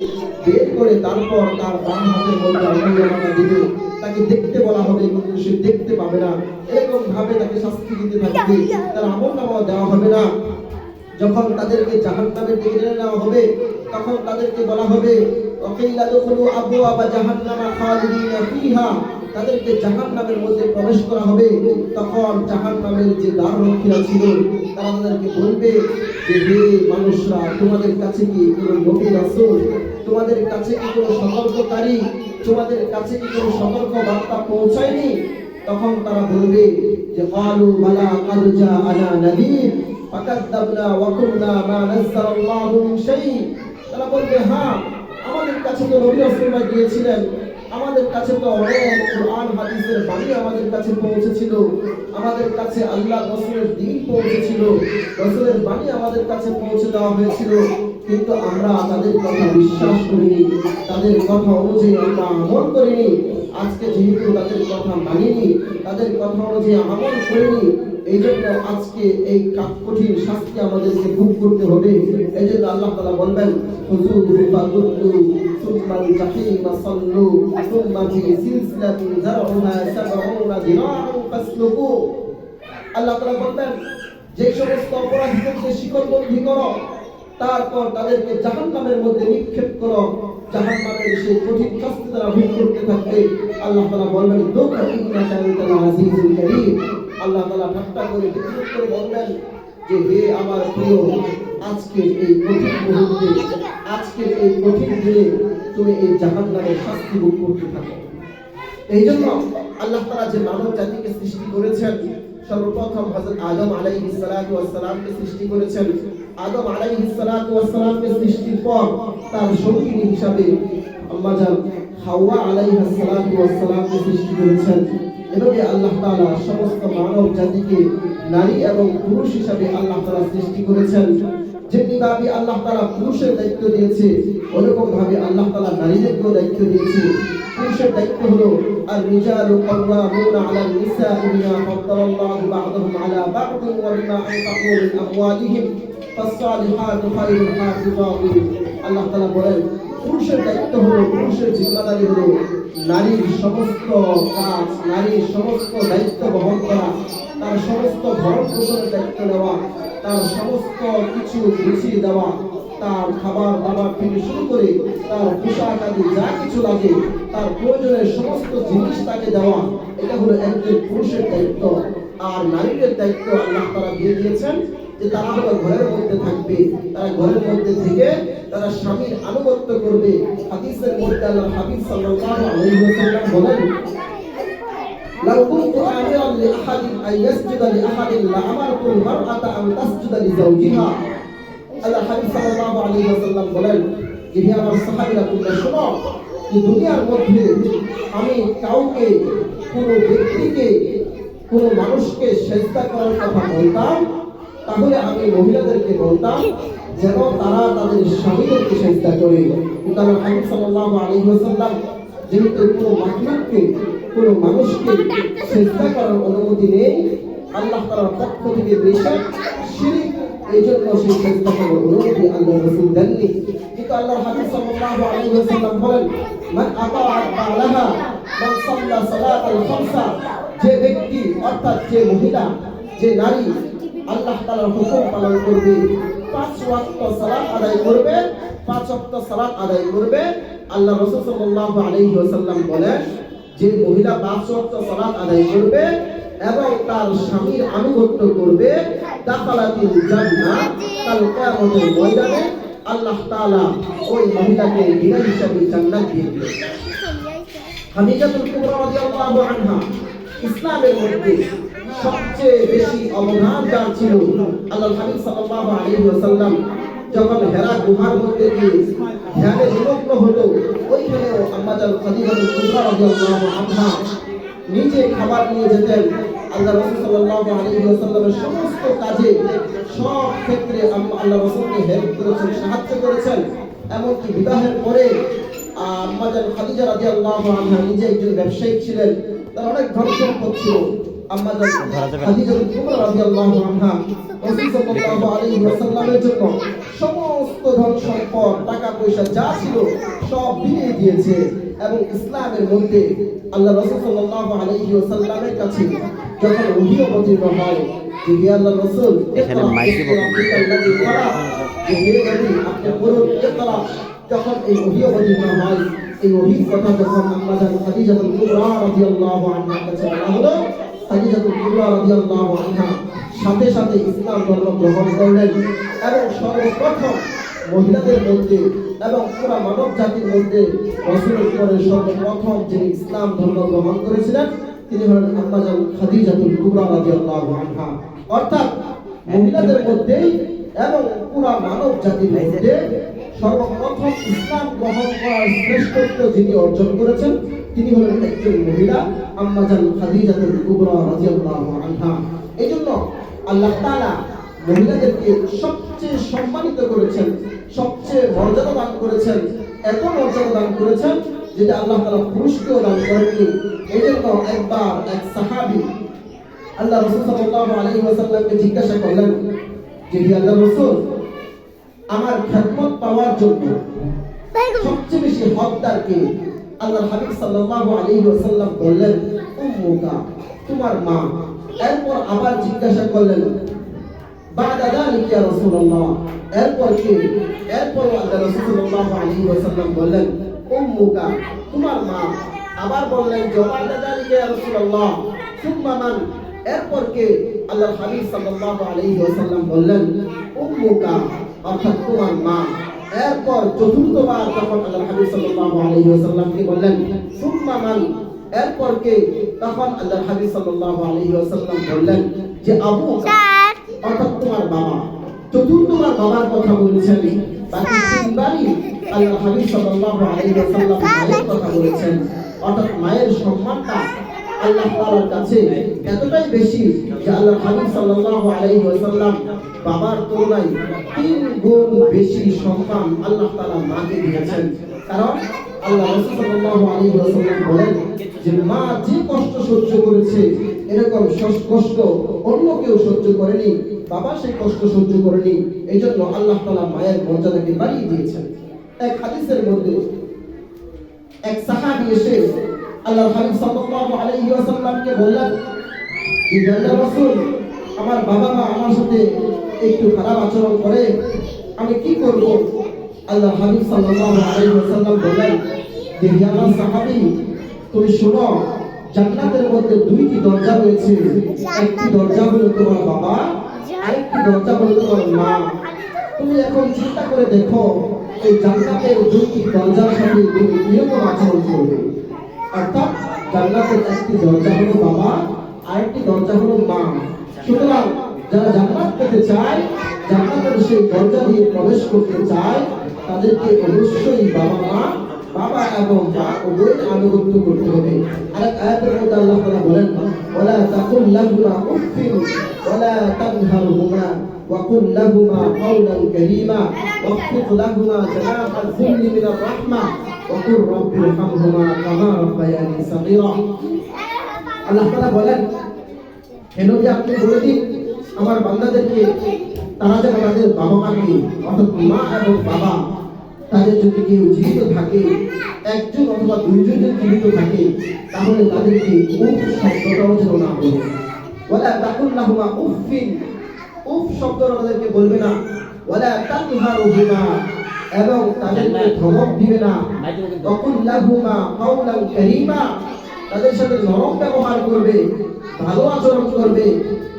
বের করে তারপর তার বাম হাতের মধ্যে আঙ্গুলটা দিবে, তাকে দেখতে বলা হবে কিন্তু সে দেখতে পাবে না। এরকম ভাবে তাকে শাস্তি দিতে থাকবে, তার আমলনামা দেওয়া হবে না। যখন তাদেরকে জাহান্নামের দিকে টেনে নেওয়া হবে তখন তাদেরকে বলা হবে ওয়াকিলা দুখুলু আবওয়াবা জাহান্নামা খালিদিনা ফিহা, তাদেরকে জাহান্নামের মধ্যে প্রবেশ করা হবে। তখন জাহান্নামের যে দ্বাররক্ষীরা ছিল তারা তাদেরকে বলবে যে হে মানুষরা, তোমাদের কাছে কি কোনো নবী রাসূল, তোমাদের কাছে কি কোনো সতর্ককারী, তোমাদের কাছে কি কোনো সতর্ক বার্তা পৌঁছায়নি? তখন তারা বলবে যে ক্বালু বালা ক্বাদ জাআনা নাযীর ফাকাযযাবনা ওয়া কুননা মা নাযালাল্লাহু মিন শাই। তারা বলবে হ্যাঁ, আমাদের কাছে তো নবী রাসূলরা গিয়েছিলেন, আমাদের কাছে তো অনেক কুরআন হাদিসের বাণী আমাদের কাছে পৌঁছেছিল, আমাদের কাছে আল্লাহ রাসূলের দ্বীন পৌঁছেছিল, রাসূলের বাণী আমাদের কাছে পৌঁছে দেওয়া হয়েছিল, কিন্তু আমরা তাদের কথা বিশ্বাস করিনি, তাদের কথা অনুযায়ী আমরা আমল করিনি। আজকে যেহেতু তাদের কথা মানিনি, তাদের কথা অনুযায়ী আমল করিনি, এই জন্য আজকে এই কঠিন শাস্তি আমাদেরকে ভোগ করতে হবে। এই জন্য আল্লাহ তাআলা বলবেন খুযুহু ফাগুল্লু সুম্মাল জাহিমা সাল্লু সুম্মা ফি সিলসিলাতিন যারউহা সাবউনা যিরাআন ফাসলুকু। আল্লাহ তাআলা বলবেন যে সমস্ত অপরাধীদেরকে শিকলবন্দী করো, তারপর তাদেরকে জাহান্নামের মধ্যে নিক্ষেপ করো, জাহান্নামের সেই কঠিন শাস্তি তারা ভোগ করতে থাকবে। আল্লাহ তাআলা বলবেন দুকা ইন্নাকা আনতাল আজিজুল কারীম। আল্লাহ তাআলা ঠাট্টা করে বিদ্রুপ করে বলবেন যে হে আমার প্রিয়, আজকে এই কঠিন মুহূর্তে, আজকে এই কঠিন দিনে তুমি এই জাহান্নামের শাস্তি ভোগ করতে থাকো। এই জন্য আল্লাহ তাআলা যে মানব জাতিকে সৃষ্টি করেছেন, সর্বপ্রথম হযরত আদম আলাইহিস সালাতু ওয়াস সালামকে সৃষ্টি করেছেন। আদম আলাইহিস সালাতু ওয়াস সালামকে সৃষ্টির পর তার সঙ্গিনী হিসাবে আম্মা জান হাওয়া আলাইহিস সালাতু ওয়াস সালামকে সৃষ্টি করেছেন। এভাবে আল্লাহ তাআলা সমস্ত মানব জাতিকে নারী এবং পুরুষ হিসাবে আল্লাহ তাআলা সৃষ্টি করেছেন। যেভাবে আল্লাহ তাআলা পুরুষের দায়িত্ব দিয়েছে, ওরকম ভাবে আল্লাহ তাআলা নারীদেরকেও দায়িত্ব দিয়েছে। পুরুষের দায়িত্ব হলো আর রিজালু কাওয়ামুনা আলান নিসাই বিমা ফাদ্দালাল্লাহু বা'দাহুম আলা বা'দিন ওয়া বিমা আনফাকু মিন আমওয়ালিহিম ফাসসালিহাতু খায়রুল হাফিযাতিন। আল্লাহ তাআলা বলেন পুরুষের দায়িত্ব হলো, পুরুষের জিম্মাদারি হলো নারীর সমস্ত কাজ, নারীর সমস্ত দায়িত্ব বহন করা, তার সমস্ত ভরণ পোষণের দায়িত্ব নেওয়া, তার সমস্ত কিছু গুছিয়ে দেওয়া, তার খাবার দাবার থেকে শুরু করে তার পোশাক আদি যা কিছু লাগে, তার প্রয়োজনের সমস্ত জিনিস তাকে দেওয়া, এটা হলো একজন পুরুষের দায়িত্ব। আর নারীদের দায়িত্ব আল্লাহ তাআলা দিয়ে দিয়েছেন যে তারা হলো ঘরের মধ্যে থাকবে, তারা ঘরের মধ্যে থেকে তারা স্বামীর আনুগত্য করবে। হাদিসের মধ্যে আল্লাহর হাবিব সাল্লাল্লাহু আলাইহি ওয়াসাল্লাম বলেন লাউ কুনতু আমিরান লিআহাদিন আন ইয়াসজুদা লিআহাদিন লাআমারতুল মারআতা আন তাসজুদা লিজাওজিহা। আল্লাহর হাবিব সাল্লাল্লাহু আলাইহি ওয়াসাল্লাম বলেন যে হে আমার সাহাবীরা, তোমরা শোনো যে দুনিয়ার মধ্যে আমি কাউকে, কোনো ব্যক্তিকে, কোনো মানুষকে সিজদা করার কথা বলতাম, তাহলে আমি মহিলাদেরকে বলতাম যেন তারা তাদের স্বামীদেরকে সিজদা করে। কিন্তু আল্লাহর হাবিব সাল্লাল্লাহু আলাইহি ওয়াসাল্লাম যেহেতু কোনো মাখলুককে, কোনো মানুষকে সিজদা করার অনুমতি নেই, আল্লাহ তাআলার পক্ষ থেকে নিষেধ, শিরক, এই জন্য সেই সিজদা করার অনুমতি আল্লাহর রাসূল দেননি। কিন্তু আল্লাহর হাবিব সাল্লাল্লাহু আলাইহি ওয়াসাল্লাম বলেন মান আতাআ বালাহা মান সাল্লা সালাতাল খামসা, যে ব্যক্তি অর্থাৎ যে মহিলা, যে নারী আল্লাহ তাআলার হুকুম পালন করবে, 5 ওয়াক্ত সালাত আদায় করবে, 5 ওয়াক্ত সালাত আদায় করবে, আল্লাহ রাসূল সাল্লাল্লাহু আলাইহি ওয়াসাল্লাম বলেন যে মহিলা 5 ওয়াক্ত সালাত আদায় করবে এবং তার স্বামীর আনুগত্য করবে, দাখালাতিল জান্নাহ, কাল কিয়ামতের ময়দানে আল্লাহ তাআলা ওই মহিলাকে বিনা হিসাবে জান্নাত দিয়ে দিবেন। খাদিজাতুল কুবরা রাদিয়াল্লাহু আনহা ইসলামের মধ্যে সবচেয়ে বেশি অবদান যার ছিল, আল্লাহর হাবিব সাল্লাল্লাহু আলাইহি ওয়াসাল্লাম যখন হেরা গুহার মধ্যে গিয়ে ধ্যানে নিমগ্ন হলো, ওইখানেও আম্মা জান খাদিজাতুল কুবরা রাদিয়াল্লাহু আনহা নিজে খাবার নিয়ে যেতেন। আল্লাহ রাসূল সাল্লাল্লাহু আলাইহি ওয়াসাল্লামের সমস্ত কাজে, সব ক্ষেত্রে আল্লাহ রাসূলকে হেল্প করেছেন, সাহায্য করেছেন। এমনকি বিবাহের পরে আম্মা জান খাদিজা রাদিয়াল্লাহু আনহা নিজে একজন ব্যবসায়ী ছিলেন, তার অনেক ধন সম্পদ ছিল। আম্মা জান খাদিজা কুবরা রাদিয়াল্লাহু আনহা রাসূল সাল্লাল্লাহু আলাইহি ওয়াসাল্লামের জন্য সমস্ত সমস্ত ধন সম্পদ টাকা পয়সা যা ছিল সব বিলিয়ে দিয়েছে এবং ইসলামের মধ্যে আল্লাহ রাসূল সাল্লাল্লাহু আলাইহি ওয়াসাল্লামের কাছে যখন ওহী অবতীর্ণ হয় যে হে আল্লাহ রাসূল এখানে মাইকে আপনি বলুন ইকরা, যখন এই ওহী অবতীর্ণ হয় এই ওহীর কথা যখন আম্মা জান খাদিজাতুল কুবরা রাদিয়াল্লাহু আনহার কাছে বলা হলো, খাদিজাতুল কুবরা রাদিয়াল্লাহু আনহা সাথে সাথে ইসলাম ধর্ম গ্রহণ করলেন এবং সর্বপ্রথম মহিলাদের মধ্যে এবং পুরো মানব জাতির মধ্যে রাসূলের পরে সর্বপ্রথম যিনি ইসলাম ধর্ম গ্রহণ করেছিলেন তিনি হলেন আম্মা জান খাদিজাতুল কুবরা রাদিয়াল্লাহু আনহা। অর্থাৎ মহিলাদের মধ্যে এবং পুরো মানব জাতির মধ্যে সর্বপ্রথম ইসলাম গ্রহণ করার শ্রেষ্ঠত্ব যিনি অর্জন করেছেন তিনি হলেন একজন মহিলা আম্মা জান খাদিজাতুল কুবরা রাদিয়াল্লাহু আনহা। এইজন্য আল্লাহ তাআলা মহিলাদেরকে সবচেয়ে সম্মানিত করেছেন, সবচেয়ে মর্যাদা দান করেছেন, এত মর্যাদা দান করেছেন যেটা আল্লাহ তাআলা পুরুষকেও দান করেননি। এইজন্য একবার এক সাহাবী আল্লাহ রাসূল সাল্লাল্লাহু আলাইহি ওয়াসাল্লামকে জিজ্ঞাসা করলেন যে হে আল্লাহর রাসূল, আমার খেদমত পাওয়ার জন্য সবচেয়ে বেশি হকদার কে? আল্লাহর হাবিব সাল্লাল্লাহু আলাইহি ওয়াসাল্লাম বললেন উম্মুকা, তোমার মা। এরপর আবার জিজ্ঞাসা করলেন বাদা যালিকা ইয়া রাসূলুল্লাহ, এরপর কে? এরপর আল্লাহ রাসূল সাল্লাল্লাহু আলাইহি ওয়াসাল্লাম বললেন উম্মুকা, তোমার মা। আবার বললেন বাদা যালিকা ইয়া রাসূলুল্লাহ সুম্মা মান, এরপর কে? আল্লাহর হাবিব সাল্লাল্লাহু আলাইহি ওয়াসাল্লাম বললেন উম্মুকা, অর্থাৎ তোমার মা। এরপর চতুর্থবার যখন আল্লাহর হাবিব সাল্লাল্লাহু আলাইহি ওয়াসাল্লামকে বললেন সুম্মা মান, এরপর কে? তখন আল্লাহর হাবিব সাল্লাল্লাহু আলাইহি ওয়াসাল্লাম বললেন যে আবুকা, অর্থাৎ তোমার বাবা। চতুর্থবার বাবার কথা বলেছেন, বাকি তিনবারই আল্লাহর হাবিব সাল্লাল্লাহু আলাইহি ওয়াসাল্লাম মায়ের কথা বলেছেন। অর্থাৎ মায়ের সম্মানটা আল্লাহ তাআলার কাছে এতটাই বেশি যে আল্লাহর হাবিব সাল্লাল্লাহু আলাইহি ওয়াসাল্লাম বাবার তুলনায় 3 গুণ বেশি সম্মান আল্লাহ তাআলা মাকে দিয়েছেন। কারণ আল্লাহ রাসূল সাল্লাল্লাহু আলাইহি ওয়াসাল্লাম বলেন যে মা যে কষ্ট সহ্য করেছে এরকম কষ্ট অন্য কেউ সহ্য করেনি, বাবা সেই কষ্ট সহ্য করেনি। এইজন্য আল্লাহ তাআলা মায়ের মর্যাদাকে বাড়িয়ে দিয়েছেন। এক হাদিসের মধ্যে এক সাহাবী এসে আল্লাহর হাবিব সাল্লাল্লাহু আলাইহি ওয়াসাল্লামকে বললেন যে হে আল্লাহর রাসূল, আমার বাবা মা আমার সাথে একটু খারাপ আচরণ করে, আমি কি করব? আল্লাহর হাবিব সাল্লাল্লাহু আলাইহি ওয়াসাল্লাম বললেন যে হে আমার সাহাবী, তুমি শোনো, জান্নাতের মধ্যে 2টি দরজা রয়েছে। একটি দরজা হলো তোমার বাবা, আরেকটি দরজা হলো তোমার মা। তুমি এখন চিন্তা করে দেখো এই জান্নাতের 2টি দরজার সাথে তুমি কিরকম আচরণ করবে। অর্থাৎ জান্নাতের একটি দরজা হলো বাবা, আরেকটি দরজা হলো মা। সুতরাং যারা জান্নাত পেতে চায়, জান্নাতের সেই দরজা দিয়ে প্রবেশ করতে চায়, তাদেরকে অবশ্যই বাবা এবং মা উভয় আনুগত্য করতে হবে। আরেক আয়াতের মধ্যে আল্লাহ তাআলা বলেন ওয়ালা তাকুল লাহুমা উফিন ওয়ালা তানহারহুমা ওয়া কুল লাহুমা কাওলান কারীমা ওয়াখফিদ লাহুমা জানাহাল যুল্লি মিনার রাহমা ওয়া কুর রাব্বিরহামহুমা কামা রাব্বায়ানি সাগীরা। আল্লাহ তাআলা বলেন হে নবী, আপনি বলে দিন আমার বান্দাদেরকে তারা যেন তাদের বাবা মাকে, অর্থাৎ মা এবং বাবা, তাদের যদি কেউ জীবিত থাকে, একজন অথবা দুইজন যদি জীবিত থাকে, তাহলে তাদেরকে উফ শব্দটাও যেন না বলে। ওয়ালা তাকুল লাহুমা উফিন, উফ শব্দটা তাদেরকে বলবে না। ওয়ালা তানহারহুমা, এবং তাদেরকে ধমক দিবে না। ওয়াকুল লাহুমা কাওলান কারীমা, তাদের সাথে নরম ব্যবহার করবে, ভালো আচরণ করবে।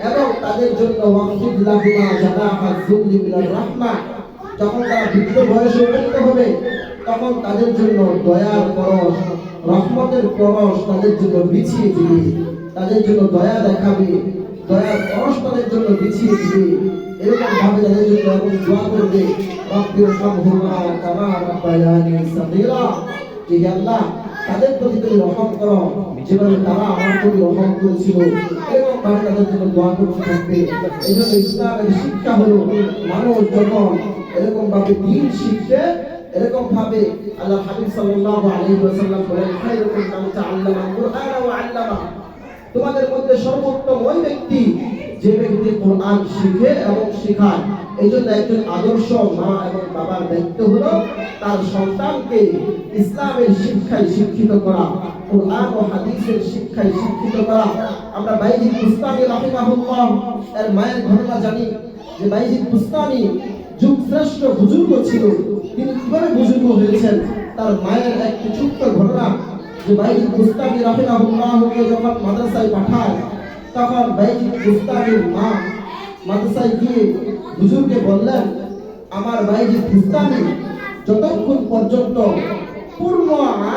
এবং তাদের জন্য ওয়াখফিদ লাহুমা জানাহাল যুল্লি মিনার রাহমা, যখন তারা বৃদ্ধ বয়সে উপনীত হবে তখন তাদের জন্য দয়ার পরশ, রহমতের পরশ তাদের জন্য বিছিয়ে দিবে, তাদের জন্য দয়া দেখাবে, দয়ার পরশ তাদের জন্য বিছিয়ে দিবে। এরকম ভাবে তাদের জন্য এবং দোয়া করবে রাব্বিরহামহুমা কামা রাব্বায়ানি সাগীরা, যে আল্লাহ তাদের প্রতি তুমি রহম করো যেভাবে তারা আমার প্রতি রহম করেছিল। এরকম ভাবে তাদের জন্য দোয়া করতে থাকবে। এই জন্য ইসলামের শিক্ষা হলো মানুষ যখন এরকম ভাবে দ্বীন শিখবে, এরকম ভাবে আল্লাহ হাবিব সাল্লাল্লাহু আলাইহি ওয়াসাল্লাম বলেন খায়রুকুম মান তাআল্লামা আল-কুরআন ওয়া 'আল্লামা, তোমাদের মধ্যে সর্বোত্তম ওই ব্যক্তি যে ব্যক্তি কোরআন শিখে এবং শেখায়। এই জন্য একজন আদর্শ মা এবং বাবার দায়িত্ব হলো তার সন্তানকে ইসলামের শিক্ষায় শিক্ষিত করা, কোরআন ও হাদিসের শিক্ষায় শিক্ষিত করা। আমরা বাইজিদ বুস্তামি রাহিমাহুল্লাহ এর মায়ের ঘটনা জানি যে বাইজিদ বুস্তামি যুগ শ্রেষ্ঠ বুজুর্গ ছিল। তিনি কিভাবে বুজুর্গ হয়েছেন তার মায়ের একটি ছোট্ট ঘটনা। যে বাইজিদ বুস্তামি রাহিমাহুল্লাহকে যখন মাদ্রাসায় পাঠায়, তখন বাইজিদ বুস্তামির মা মাদ্রাসায় গিয়ে হুজুরকে বললেন, আমার বাইজিদ বুস্তামি যতক্ষণ পর্যন্ত পূর্ণ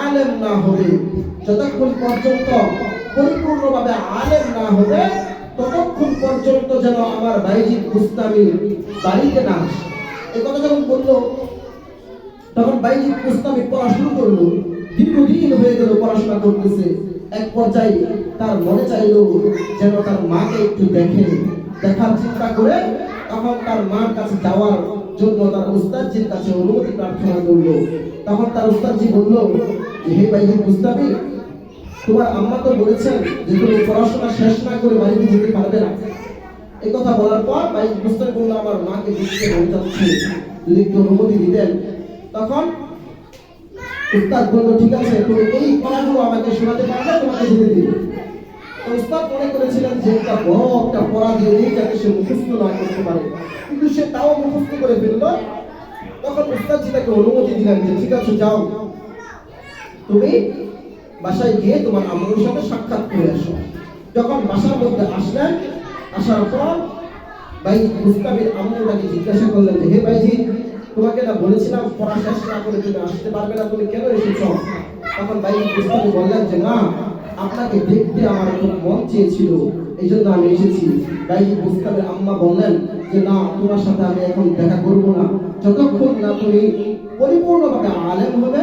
আলেম না হবে, যতক্ষণ পর্যন্ত পরিপূর্ণভাবে আলেম না হবে, ততক্ষণ পর্যন্ত যেন আমার বাইজিদ বুস্তামি বাড়িতে না আসে। এই কথা যখন বললো, তখন বাইজিদ বুস্তামি পড়া শুরু করলো। দীর্ঘদিন হয়ে গেল পড়াশোনা করতেছে। এক পর্যায়ে তার মনে চাইলো যেন তার মাকে একটু দেখার চিন্তা করে তখন তার মার কাছে যাওয়ার জন্য তার উস্তাদজির কাছে অনুমতি প্রার্থনা করলো। তখন তার উস্তাদজি বলল, হে বাইজিদ বুস্তামি, তোমার আম্মা তো বলেছেন যে তুমি পড়াশোনা শেষ না করে বাড়িতে যেতে পারবে না। এই কথা বলার পর বাইজিদ বুস্তামি বলল, আমার মাকে দেখতে মন যাচ্ছে, যদি একটু অনুমতি দিতেন। তখন উস্তাদ বলল, ঠিক আছে, তুমি এই পড়াগুলো আমাকে শোনাতে পারলে তোমাকে যেতে দিবে। উস্তাদ মনে করেছিলেন যে একটা বড় একটা পড়া দিয়ে দিই যাতে সে মুখস্থ না করতে পারে, কিন্তু সে তাও মুখস্থ করে ফেললো। তখন উস্তাদজি তাকে অনুমতি দিলেন যে ঠিক আছে, যাও, তুমি বাসায় গিয়ে তোমার আম্মুর সাথে সাক্ষাৎ করে আসো। যখন বাসার মধ্যে আসলেন, আসার পর বাইজিদ বুস্তামির আম্মু তাকে জিজ্ঞাসা করলেন যে হে বাইজিদ, তোমাকে না বলেছিলাম পড়া শেষ না করে তুমি আসতে পারবে না, তুমি কেন এসেছো? তখন বাইজিদ বুস্তামি বললেন যে না, আপনাকে দেখতে আমার খুব মন চেয়েছিল, এই জন্য আমি এসেছি। বাইজিদ বুস্তামির আম্মা বললেন যে না, তোমার সাথে আমি এখন দেখা করবো না, যতক্ষণ না তুমি পরিপূর্ণভাবে আলেম হবে,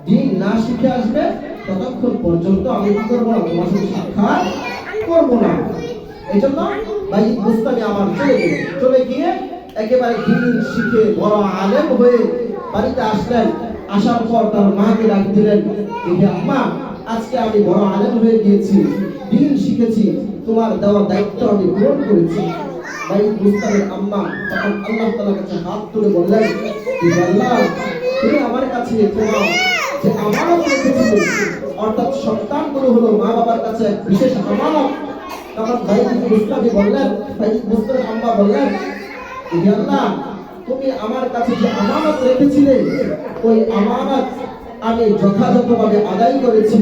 দিন না শিখে আসবে, ততক্ষণ পর্যন্ত আমি কি করবো না, তোমার সাথে সাক্ষাৎ করবো না। এই জন্য বাইজিদ বুস্তামি আমার চলে গিয়ে একেবারে দিন শিখে বড় আলেম হয়ে বাড়িতে আসলেন। আসার পর তার মাকে ডাক দিলেন, হে আম্মা, আজকে আমি বড় আলেম হয়ে গিয়েছি, দিন শিখেছি, তোমার দেওয়া দায়িত্ব আমি পূরণ করেছি। বাইজিদ বুস্তামির আম্মা তখন আল্লাহ তাআলার কাছে হাত তুলে বললেন, হে আল্লাহ, তুমি আমার কাছে তোমার যে আমানত রেখেছিলে, অর্থাৎ সন্তানগুলো হলো মা বাবার কাছে এক বিশেষ আমানত। তখন বাইজিদ বুস্তামি বললেন, বাইজিদ বুস্তামির আম্মা বললেন, হে আল্লাহ, তুমি আমার কাছে যে আমানত রেখেছিলে, ওই আমানত আমি যথাযথভাবে আদায় করেছি।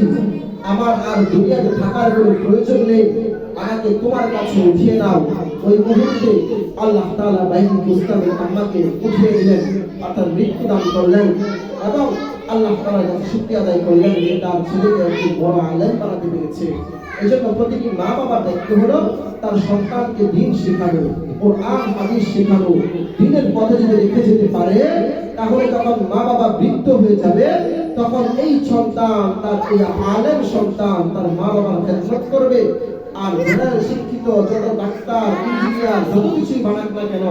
আমার আর দুনিয়াতে থাকার কোনো প্রয়োজন নেই, আমাকে তোমার কাছে উঠিয়ে নাও। ওই মুহূর্তে আল্লাহ তাআলা বাইজিদ বুস্তামির আম্মাকে উঠিয়ে দিলেন, অর্থাৎ মৃত্যু দান করলেন, এবং আল্লাহ তাআলার কাছে শুকরিয়া আদায় করলেন যে তার ছেলেকে একটি বড় আলেম বানাতে পেরেছে। এই জন্য প্রতিটি মা বাবার দায়িত্ব হলো তার সন্তানকে দিন শেখানো, কোরআন হাদিস শেখানো। দিনের পথে যদি রেখে যেতে পারে, তাহলে যখন মা বাবা বৃদ্ধ হয়ে যাবে, তখন এই সন্তান, তার এই আলেম সন্তান তার মা বাবার খেদমত করবে। আর জেনারেল শিক্ষিত যত ডাক্তার, ইঞ্জিনিয়ার, যত কিছুই বানাক না কেন,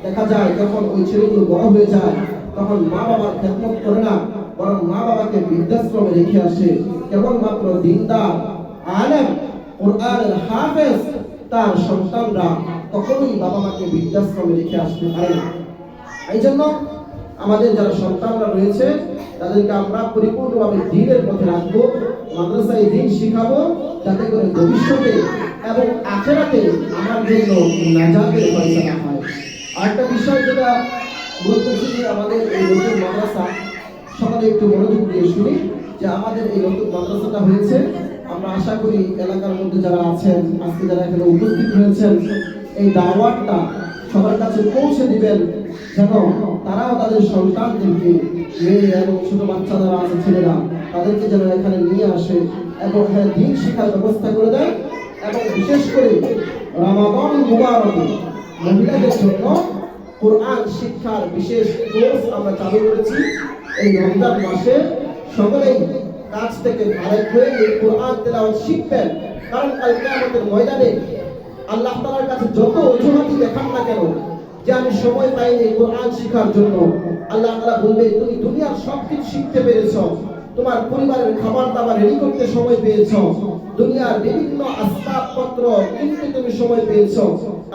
দেখা যায় যখন ওই ছেলেগুলো বড় হয়ে যায়, তখন মা বাবার খেদমত করে না, বরং মা বাবাকে বৃদ্ধাশ্রমে রেখে আসে। কেবলমাত্র দিনদার আলেম, কোরআনের হাফেজ তার সন্তানরা কখনোই বাবা মাকে বৃদ্ধাশ্রমে রেখে আসতে পারে না। এই জন্য আমাদের যারা সন্তানরা রয়েছে, তাদেরকে আমরা পরিপূর্ণভাবে দ্বীনের পথে রাখবো, মাদ্রাসায় দ্বীন শিখাবো, যাতে করে ভবিষ্যতে এবং আখিরাতে আমার জন্য নাজাতের ফয়সালা হয়। আরেকটা বিষয় যেটা বলতেছি যে আমাদের এই নতুন মাদ্রাসা, সকালে একটু মনোযোগ দিয়ে শুনি যে আমাদের এই নতুন মাদ্রাসাটা হয়েছে। আমরা আশা করি এলাকার মধ্যে যারা আছেন, আজকে যারা এখানে উপস্থিত হয়েছেন, এই দাওয়াতটা সবার কাছে পৌঁছে দিবেন, যেন তারাও তাদের সন্তানদেরকে, মেয়ে এবং ছোট বাচ্চা যারা আছে ছেলেরা, তাদেরকে যেন এখানে নিয়ে আসে এবং এখানে দিন শিক্ষার ব্যবস্থা করে দেয়। এবং বিশেষ করে রমাদান মুবারকে মহিলাদের জন্য কোরআন শিক্ষার বিশেষ কোর্স আমরা চালু করেছি। এই রমজান মাসে সকলেই কাজ থেকে ফারেক হয়ে এই কোরআন তেলাওয়াত শিখবেন, কারণ কাল কিয়ামতের ময়দানে আল্লাহ তাআলার কাছে যত অজুহাতই দেখান না কেন যে আমি সময় পাইনি কোরআন শেখার জন্য, আল্লাহ তাআলা বলবে তুমি দুনিয়ার সবকিছু শিখতে পেরেছ, তোমার পরিবারের খাবার দাবার রেডি করতে সময় পেয়েছো, দুনিয়ার বিভিন্ন আসবাবপত্র কিনতে তুমি সময় পেয়েছো,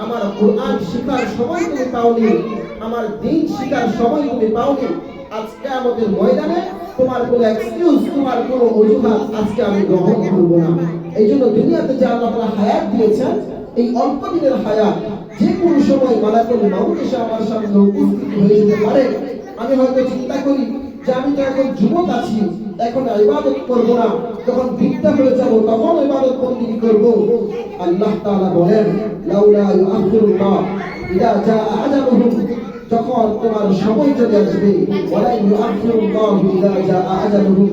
আমার কোরআন শিখার সময় তুমি পাওনি, আমার দিন শিখার সময় তুমি পাওনি। আজকে আমাদের ময়দানে তোমার কোনো এক্সকিউজ, তোমার কোনো অজুহাত আজকে আমি গ্রহণ করব না। এই জন্য দুনিয়াতে যে আল্লাহ তাআলা হায়াত দিয়েছেন, এই অল্প দিনের হায়াত যে কোনো সময় মালাকুল মাউত এসে আমার সামনে উপস্থিত হয়ে যেতে পারে। আমি হয়তো চিন্তা করি যে আমি তো এখন যুবক আছি, এখন ইবাদত করব না, যখন বৃদ্ধা হয়ে যাব তখন ইবাদত বন্দেগী করব। আল্লাহ তাআলা বলেন, লাউলা ইউআখিরুল্লাহ ইযা জাআ আজালুহুম, যখন তোমার সময় চলে আসবে, ওয়ালা ইউআখিরুল্লাহ ইযা জাআ আজালুহুম,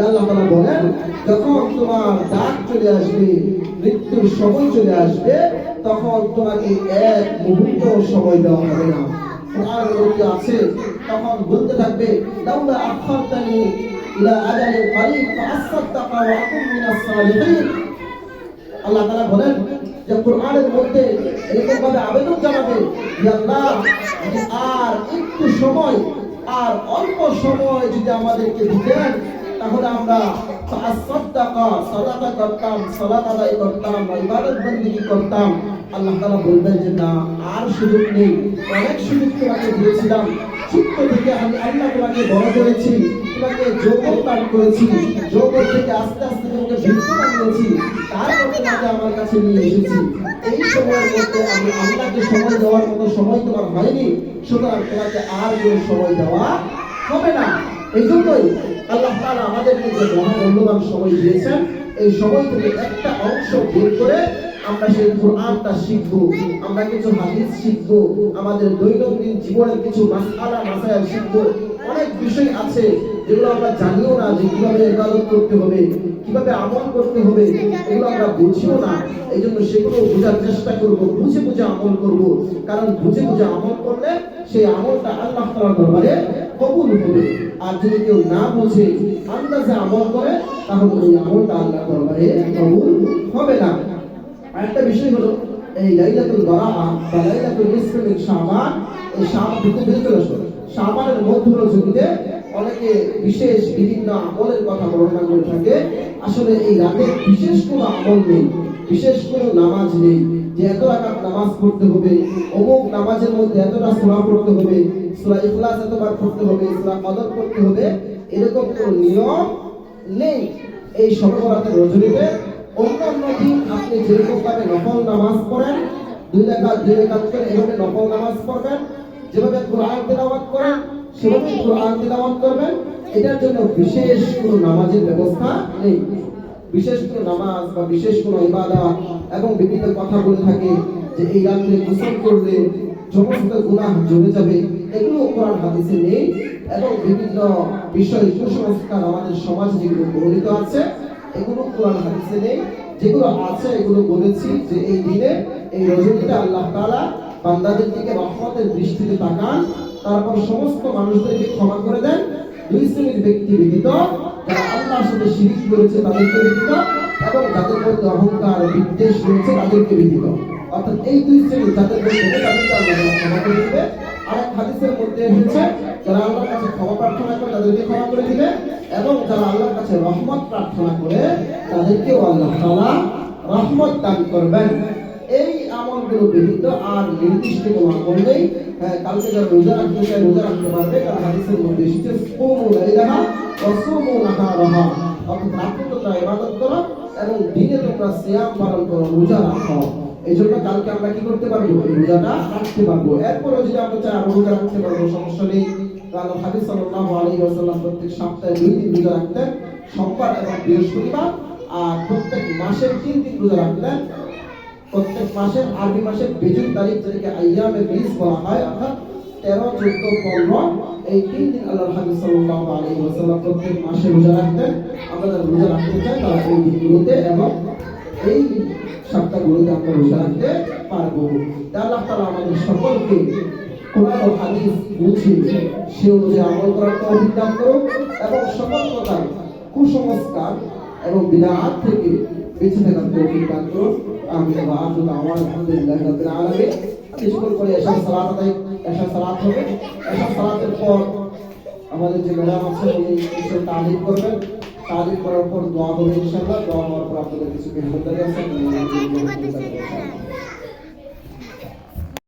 আল্লাহ তাআলা বলেন যখন তোমার ডাক চলে আসবে, মৃত্যুর সময় চলে আসবে, তখন তোমাকে এক মুহূর্ত সময় দেওয়া হবে না। কোরআন বলতে আছে, তখন বলতে থাকবে, লাউলা আখারতানি ইলা আজালিন করিব ফাআসাদদাকা ওয়া আকুন মিনাস সালিহিন। আল্লাহ তাআলা বলেন যে কোরআনের মধ্যে এরকম ভাবে আবেদন জানাবে যে আল্লাহ আর একটু সময়, আর অল্প সময় যদি আমাদেরকে দিতেন, তাহলে আমরা ফাআসাদদাকা, সালাত করতাম, সালাত আদায় করতাম, ইবাদত বন্দেগী করতাম। আল্লাহ তাআলা বলবেন যে না, আর সুযোগ নেই, অনেক সুযোগ তোমাকে দিয়েছিলাম, ছোট্ট থেকে আমি আল্লাহ তোমাকে বড় করেছি, তোমাকে যৌবন দান করেছি, যৌবন থেকে আস্তে আস্তে তোমাকে বৃদ্ধ বানিয়েছি, তারপর তোমাকে আমার কাছে নিয়ে এসেছি। এই সময়ের মধ্যে আমি আল্লাহকে সময় দেওয়ার মতো সময় তোমার হয়নি, সুতরাং তোমাকে আর কোনো সময় দেওয়া হবে না। এই জন্যই আল্লাহ তাআলা আমাদেরকে যে মহামূল্যবান সময় দিয়েছেন, এই সময় থেকে একটা অংশ বের করে আমরা সেই কোরআনটা শিখবো, আমরা কিছু হাদিস শিখবো, আমাদের দৈনন্দিন জীবনের কিছু মাসআলা মাসাইল শিখবো। অনেক বিষয় আছে যেগুলো আমরা জানিও না, যে কিভাবে ইবাদত করতে হবে, কিভাবে আমল করতে হবে, এগুলো আমরা বুঝিও না। এই জন্য সেগুলো বোঝার চেষ্টা করবো, বুঝে বুঝে আমল করবো, কারণ বুঝে বুঝে আমল করলে সেই আমলটা আল্লাহ তাআলার দরবারে কবুল হবে। আর যদি কেউ না বুঝে আন্দাজে আমল করে, তাহলে ওই আমলটা আল্লাহর দরবারে কবুল হবে না। আরেকটা বিষয় হলো, এই লাইলাতুল বারাআ বা লাইলাতুল নিসফ মিন শাবান, এই শাবান ভিতরে চলে আসে। শাবানের মধ্য রজনীতে অনেকে বিশেষ বিভিন্ন আমলের কথা বর্ণনা করে থাকে। আসলে এই রাতে বিশেষ কোনো আমল নেই, বিশেষ কোনো নামাজ নেই যে এত রাকাত নামাজ পড়তে হবে, অমুক নামাজের মধ্যে এতটা সূরা পড়তে হবে, সূরা ইখলাস এতবার পড়তে হবে, সূরা কদর পড়তে হবে, এরকম কোনো নিয়ম নেই। এই শবে বরাতের রজনীতে অন্যান্য দিন আপনি যেরকম ভাবে নফল নামাজ পড়েন, 2 রাকাত করে এভাবে নফল নামাজ পড়বেন, যেভাবে কোরআন তেলাওয়াত করেন সেভাবে কোরআন তেলাওয়াত করবেন। এটার জন্য বিশেষ কোনো নামাজের ব্যবস্থা নেই, বিশেষ কোনো নামাজ বা বিশেষ কোনো ইবাদত এবং বিভিন্ন কথা বলে থাকে যে এই রাতে গোসল করলে সমস্ত গুনাহ ঝরে যাবে, এগুলো কোরআন হাদিসে নেই। এবং বিভিন্ন বিষয় কুসংস্কার আমাদের সমাজে যেগুলো প্রচলিত আছে, এগুলো কোরআন হাদিসে নেই। যেগুলো আছে এগুলো বলেছি যে এই দিনে, এই রজনীতে আল্লাহ তাআলা বান্দাদের দিকে রহমতের দৃষ্টিতে তাকান, তারপর সমস্ত মানুষদেরকে ক্ষমা করে দেন। 2 শ্রেণীর ব্যক্তি ব্যতীত, যারা আল্লাহর সাথে শিরক করেছে তাদেরকে ব্যতীত, এবং যাদের মধ্যে অহংকার বিদ্বেষ রয়েছে তাদেরকে ব্যতীত। অর্থাৎ এই 2 শ্রেণী যাদের মধ্যে তাদেরকে আল্লাহ ক্ষমা করে দিবে। আরেক হাদিসের মধ্যে এসেছে, যারা আল্লাহর কাছে ক্ষমা প্রার্থনা করে তাদেরকে ক্ষমা করে দিবে, এবং যারা আল্লাহর কাছে রহমত প্রার্থনা করে তাদেরকেও আল্লাহ তাআলা রহমত দান করবেন। এই আমলগুলো ব্যতীত আর নির্দিষ্ট কোনো আমল নেই। কালকে যারা রোজা রাখতে চায় রোজা রাখতে পারবে, কারণ হাদিসের মধ্যে এসেছে সুমু লাইলাহা ওয়া সুমু নাহারাহা, অর্থাৎ রাতে তোমরা ইবাদত করো এবং দিনে তোমরা সিয়াম পালন করো, রোজা রাখো। এই জন্য কালকে আমরা কি করতে পারবো, এই রোজাটা রাখতে পারবো। এরপরে যদি আমরা চাই আরো রোজা রাখতে পারবো, সমস্যা নেই। কারণ হাদিস সাল্লাল্লাহু আলাইহি ওয়াসাল্লাম প্রত্যেক সপ্তাহে 2 দিন রোজা রাখতেন, সোমবার এবং বৃহস্পতিবার, আর প্রত্যেক মাসের 3 দিন রোজা রাখতেন। প্রত্যেক মাসের আরবি মাসের বেজুর তারিখ যেটাকে আইয়ামে বিজ বলা হয়, অর্থাৎ 13, 14, 15, এই 3 দিন আল্লাহর হাবিব সাল্লাল্লাহু আলাইহি ওয়াসাল্লাম প্রত্যেক মাসে রোজা রাখতেন। আমরা যারা রোজা রাখতে চাই তারা এই দিনগুলোতে এবং এই সপ্তাহগুলোতে আমরা রোজা রাখতে পারবো। আল্লাহ তাআলা আমাদের সকলকে কোরআন ও হাদিস বুঝে সে অনুযায়ী আমল করার তৌফিক দান করুন, এবং সকল প্রকার কুসংস্কার এবং বিদআত থেকে বেঁচে থাকার তৌফিক দান করুন। আমিন। ওয়া আখিরু দাওয়ানা আলহামদুলিল্লাহি রাব্বিল আলামিন। বিশেষ করে এশার সালাত হবে, এশার সালাতের পর আমাদের যে ম্যাডাম আছে উনি কিছু তালিম করবেন, তালিম করার পর দোয়া হবে ইনশাআল্লাহ। দোয়া হওয়ার পর আপনাদের কিছু মেহমানদারি আছে।